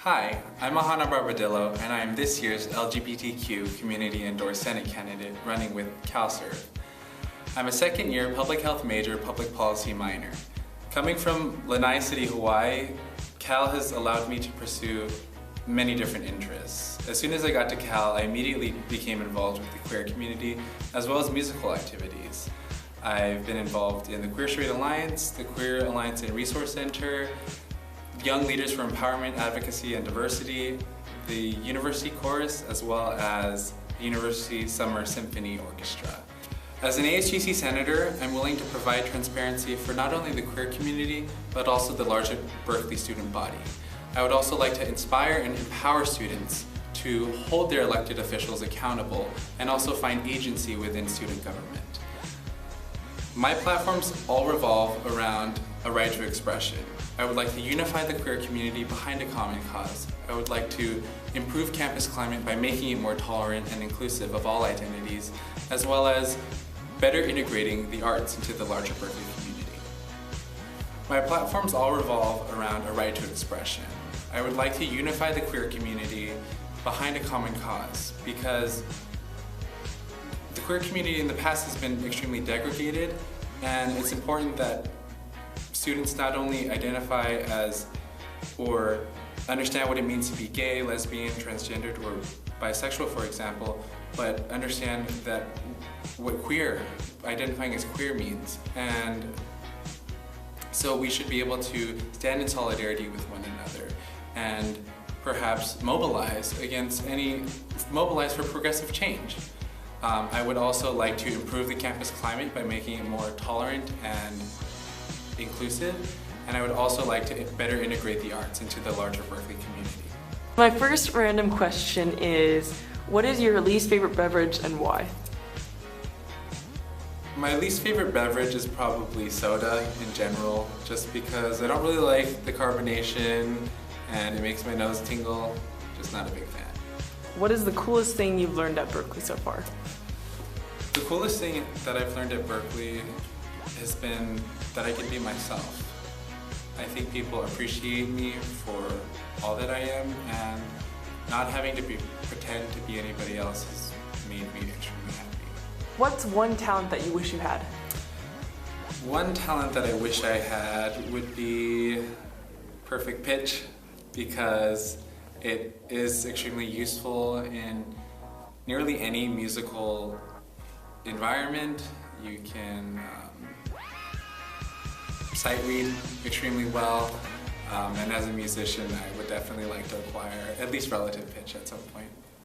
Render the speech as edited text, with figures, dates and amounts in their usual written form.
Hi, I'm Mahana Barbadillo, and I am this year's LGBTQ Community Endorsed Senate candidate running with CalServe. I'm a second-year public health major, public policy minor. Coming from Lanai City, Hawaii, Cal has allowed me to pursue many different interests. As soon as I got to Cal, I immediately became involved with the queer community, as well as musical activities. I've been involved in the Queer Straight Alliance, the Queer Alliance and Resource Center, Young Leaders for Empowerment, Advocacy, and Diversity, the University Chorus, as well as the University Summer Symphony Orchestra. As an ASUC Senator, I'm willing to provide transparency for not only the queer community, but also the larger Berkeley student body. I would also like to inspire and empower students to hold their elected officials accountable and also find agency within student government. My platforms all revolve around a right to expression. I would like to unify the queer community behind a common cause. I would like to improve campus climate by making it more tolerant and inclusive of all identities, as well as better integrating the arts into the larger Berkeley community. My platforms all revolve around a right to expression. I would like to unify the queer community behind a common cause because the queer community in the past has been extremely degraded, and it's important that students not only identify as or understand what it means to be gay, lesbian, transgendered, or bisexual, for example, but understand that what identifying as queer means. And so we should be able to stand in solidarity with one another and perhaps mobilize for progressive change. I would also like to improve the campus climate by making it more tolerant and inclusive, and I would also like to better integrate the arts into the larger Berkeley community. My first random question is, what is your least favorite beverage and why? My least favorite beverage is probably soda in general, just because I don't really like the carbonation and it makes my nose tingle. Just not a big fan. What is the coolest thing you've learned at Berkeley so far? The coolest thing that I've learned at Berkeley has been that I can be myself. I think people appreciate me for all that I am, and not having to pretend to be anybody else has made me extremely happy. What's one talent that you wish you had? One talent that I wish I had would be perfect pitch, because it is extremely useful in nearly any musical environment. You can sight read extremely well, and as a musician I would definitely like to acquire at least relative pitch at some point.